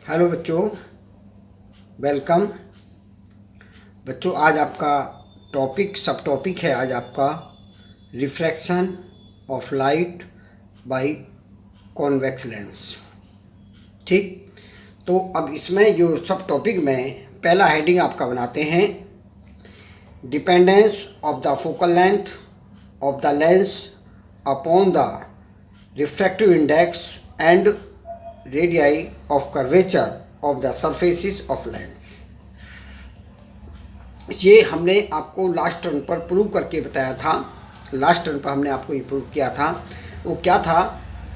Hello बच्चों, welcome. बच्चों, आज आपका सब टॉपिक है आज आपका refraction of light by convex lens. ठीक, तो अब इसमें जो सब टॉपिक में पहला हेडिंग आपका बनाते हैं, dependence of the focal length of the lens upon the refractive index and radii of curvature of the surfaces of lens. ये हमने आपको लास्ट टर्न पर प्रूव करके बताया था। लास्ट टर्न पर हमने आपको ये प्रूव किया था। वो क्या था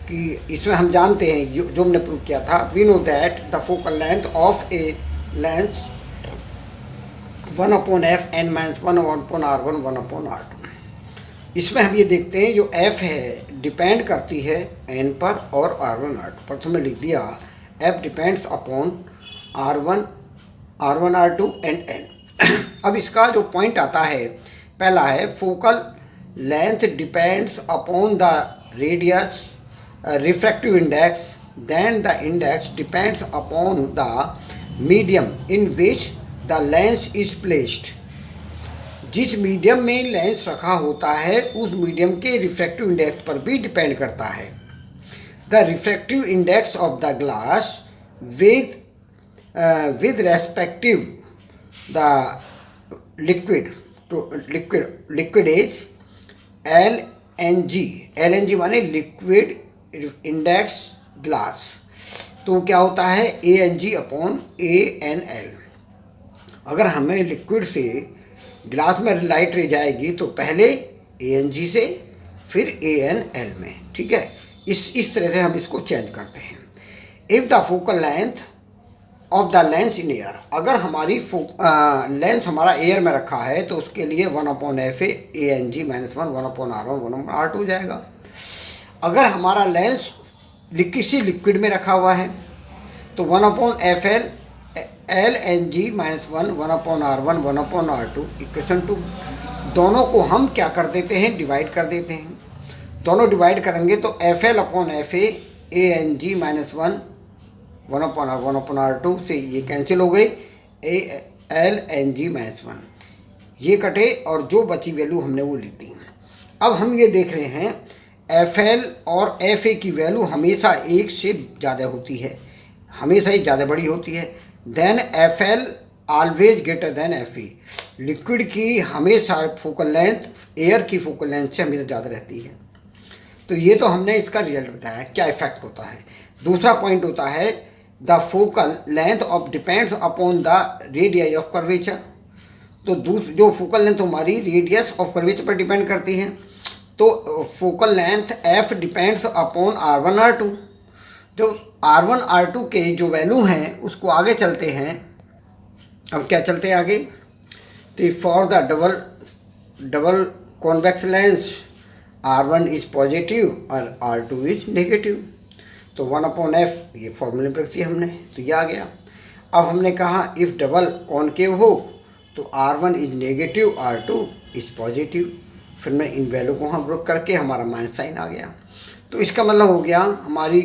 कि इसमें हम जानते हैं जो हमने प्रूव किया था, we know that the focal length of a lens 1/f(n-1)/r1 इसमें हम ये देखते हैं जो f है डिपेंड करती है n पर और r1 r2 पर। तो हमने लिख दिया f depends upon r1 r2 and n। अब इसका जो पॉइंट आता है, पहला है focal length depends upon the radius refractive index, then the index depends upon the medium in which the lens is placed. जिस मीडियम में लेंस रखा होता है उस मीडियम के रिफ्रैक्टिव इंडेक्स पर भी डिपेंड करता है। The refractive index of the glass with respective the liquid is LNG माने लिक्विड इंडेक्स ग्लास। तो क्या होता है ANG अपॉन ANL। अगर हमें लिक्विड से ग्लास में लाइट रह जाएगी तो पहले ANG से फिर ANL में। ठीक है, इस तरह से हम इसको चेंज करते हैं। If the focal length of the lens in air, अगर हमारी लेंस हमारा एयर में रखा है तो उसके लिए 1/f ANG -1 1/r1 1/r2 हो जाएगा। अगर हमारा लेंस किसी लिक्विड में रखा हुआ है तो 1/FL LNG -1 1/r1 1/r2 equation 2। दोनों को हम क्या कर देते हैं, डिवाइड कर देते हैं। दोनों डिवाइड करेंगे तो FL/FA ANG -1 1/r1 1/r2 से ये कैंसिल हो गए, LNG -1 ये कटे और जो बची वैल्यू हमने वो ली थी। अब हम ये देख रहे हैं FL और FA की वैल्यू हमेशा एक से ज़्यादा होती है, हमेशा ही ज़्यादा बड़ी होती है। Then FL always greater than FA। Liquid की हमेशा फोकल लेंथ एयर की फोकल लेंथ से हमेशा ज़्यादा रहती है। तो ये तो हमने इसका रिजल्ट बताया क्या इफेक्ट होता है। दूसरा पॉइंट होता है the focal length of depends upon the radius of curvature. तो जो फोकल लेंथ हमारी रेडियस ऑफ कर्वेचर पर डिपेंड करती है, तो focal length F depends upon R1 R2। जो R1 R2 के जो वैल्यू हैं उसको आगे चलते हैं। अब क्या चलते हैं आगे, तो for the double convex lens R1 is positive और R2 इज नेगेटिव। तो 1/f ये फॉर्मूले पर रखी हमने, तो ये आ गया। अब हमने कहा इफ़ डबल कॉनकेव हो तो R1 is negative R2 is positive. फिर मैं इन वैल्यू को हम ब्रेक करके हमारा माइनस साइन आ गया। तो इसका मतलब हो गया हमारी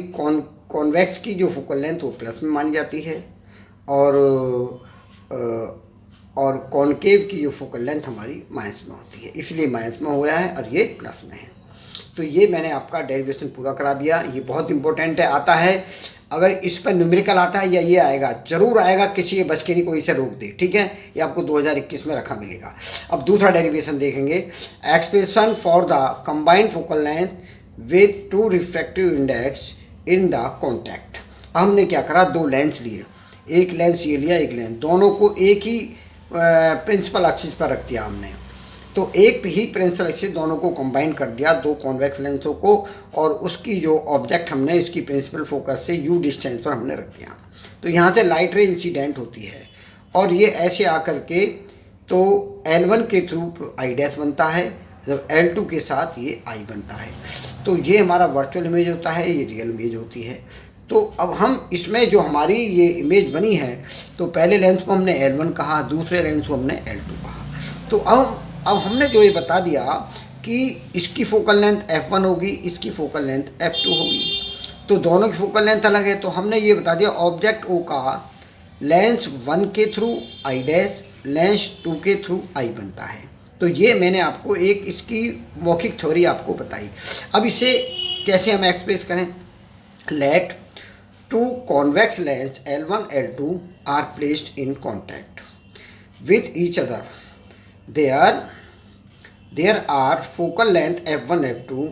कॉन्वेक्स की जो फोकल लेंथ वो प्लस में मानी जाती है और कॉनकेव की जो फोकल लेंथ हमारी माइनस में होती है, इसलिए माइनस में हुआ है और ये प्लस में है। तो ये मैंने आपका डेरिवेशन पूरा करा दिया। ये बहुत इंपॉर्टेंट है, आता है। अगर इस पर न्यूमेरिकल आता है या ये आएगा, जरूर आएगा, किसी ये बच के नहीं कोई इसे रोक दे। ठीक है, ये आपको 2021 में रखा मिलेगा। अब दूसरा डेरिवेशन देखेंगे, expression for the combined focal length with two refractive index in the contact. हमने क्या करा, दो लेंस लिए, एक लेंस ये लिया, एक लेंस, दोनों को एक ही प्रिंसिपल एक्सिस पर रख दिया हमने। तो एक ही प्रिंसिपल एक्सिस दोनों को कंबाइन कर दिया, दो कॉन्वेक्स लेंसों को, और उसकी जो ऑब्जेक्ट हमने इसकी प्रिंसिपल फोकस से U डिस्टेंस पर हमने रख दिया। तो यहाँ से लाइट रे इंसिडेंट होती है और ये ऐसे आकर के तो L1 के थ्रू I डैश बनता है, जब L2 के साथ ये I बनता है। तो ये हमारा वर्चुअल इमेज होता है, ये रियल इमेज होती है। तो अब हम इसमें जो हमारी ये इमेज बनी है, तो पहले लेंस को हमने L1 कहा, दूसरे लेंस को हमने L2 कहा। तो अब हमने जो ये बता दिया कि इसकी फोकल लेंथ F1 होगी, इसकी फोकल लेंथ F2 होगी। तो दोनों की फोकल लेंथ अलग है। तो हमने ये बता दिया ऑब्जेक्ट ओ का लेंस 1 के थ्रू आई डैश, लेंस 2 के थ्रू आई बनता है। तो ये मैंने आपको एक इसकी मौखिक थ्योरी आपको बताई। अब इसे कैसे हम एक्सप्रेस करें। Let two convex lens L1 L2 are placed in contact with each other. There are focal length f1 f2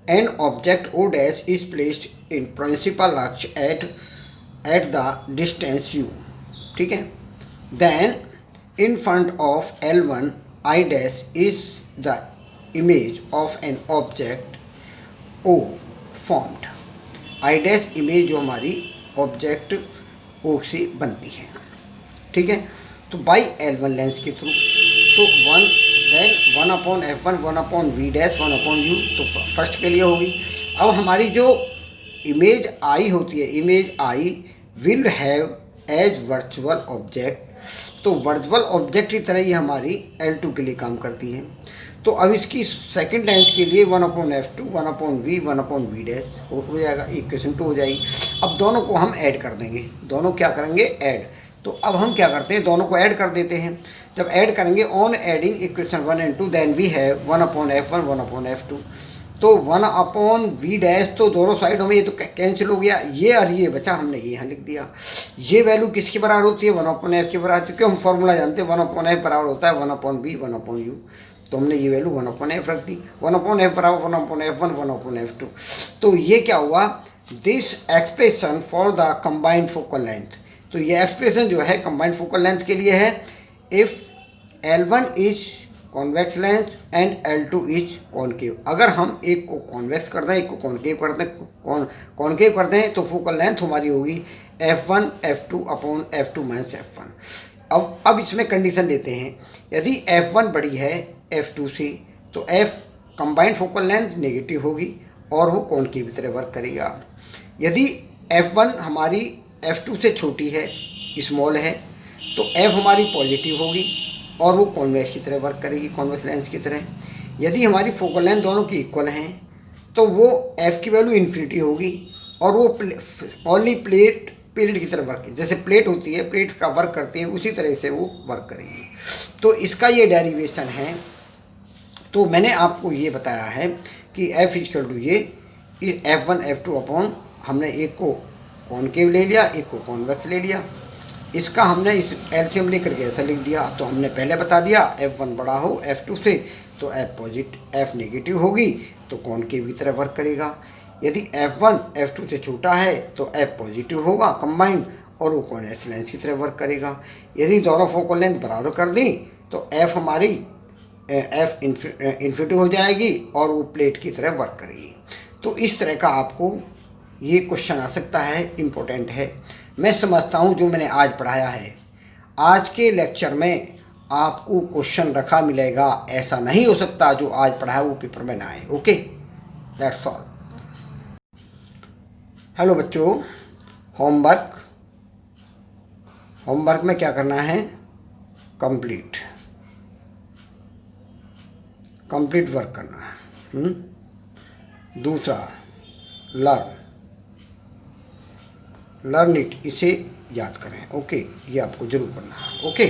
and object o dash is placed in principal axis at the distance u. ठीक है। Then in front of L1 I dash is the image of an object O formed. I dash image जो हमारी object O से बनती है। ठीक है। तो बाई L1 लेंस के थ्रू तो 1 upon F1 1 upon V dash 1 upon U तो फर्स्ट के लिए होगी। अब हमारी जो इमेज आई होती है, image I will have as virtual object, तो वर्चुअल ऑब्जेक्ट की तरह ही हमारी L2 के लिए काम करती है। तो अब इसकी सेकंड लेंस के लिए 1 upon F2 1 upon V 1 upon V dash हो जाएगा, इक्वेशन 2 हो जाएगी। अब दोनों को हम ऐड कर देंगे, दोनों क्या करेंगे ऐड। तो अब हम क्या करते हैं दोनों को ऐड कर देते हैं। जब ऐड करेंगे on adding equation 1 and 2 then we have 1 upon F1 1 upon F2, तो 1 अपॉन V डैश तो दोनों साइडों में ये तो कैंसिल हो गया, ये और ये बचा, हमने ये यहाँ लिख दिया। ये वैल्यू किसके बराबर होती है 1 अपॉन F के बराबर, क्योंकि हम फॉर्मूला जानते हैं 1 अपॉन F बराबर होता है 1 अपॉन V 1 अपॉन U, तो हमने ये वैल्यू 1 अपॉन F रख दी। 1 अपॉन F बराबर 1 अपॉन F1 1 अपॉन F2। तो ये क्या हुआ this expression for the combined focal length, तो ये एक्सप्रेशन जो है कंबाइंड फोकल लेंथ के लिए है। If L1 is convex length and L2 is concave, अगर हम एक को कॉन्वेक्स कर दें एक को कॉनकेव कर दें, कॉनकेव कर दें तो फोकल लेंथ हमारी होगी F1 F2 upon F2 minus F1। अब इसमें कंडीशन लेते हैं, यदि F1 बड़ी है F2 से तो F combined focal length negative होगी और वो कॉनकेव की तरह वर्क करेगा। यदि F1 हमारी F2 से छोटी है, स्मॉल है, तो F हमारी पॉजिटिव होगी और वो कॉन्वेक्स की तरह वर्क करेगी, कॉन्वेक्स लेंस की तरह। यदि हमारी फोकल लेंथ दोनों की इक्वल हैं तो वो F की वैल्यू इन्फिनिटी होगी और वो ओनली प्लेट की तरह वर्क, जैसे प्लेट होती है प्लेट का वर्क करती है उसी तरह से वो वर्क करेगी। तो इसका ये डेरिवेशन है। तो मैंने आपको ये बताया है कि F इक्वल टू ये F1 F2 अपॉन, हमने एक को कॉनकेव ले लिया एक को कॉन्वेक्स ले लिया, इसका हमने इस एलसीएम लेकर के ऐसा लिख दिया। तो हमने पहले बता दिया F1 बड़ा हो F2 से तो F नेगेटिव होगी तो कॉनकेव की तरह वर्क करेगा। यदि F1 F2 से छोटा है तो F पॉजिटिव होगा कंबाइंड और वो कॉन्वेक्स लेंस की तरह वर्क करेगा। यदि दोनों फोकल लेंथ बराबर कर दी तो F हमारी F इन्फिनिटी हो जाएगी और वो प्लेट की तरह वर्क करेगी। तो इस तरह का आपको ये क्वेश्चन आ सकता है, इम्पोर्टेंट है। मैं समझता हूँ जो मैंने आज पढ़ाया है आज के लेक्चर में आपको क्वेश्चन रखा मिलेगा, ऐसा नहीं हो सकता जो आज पढ़ाया वो पेपर में ना आए। Okay, that's all. हेलो बच्चों, होमवर्क में क्या करना है, कंप्लीट वर्क करना है। दूसरा लर्न इट, इसे याद करें। ओके, ये आपको जरूर करना है। ओके।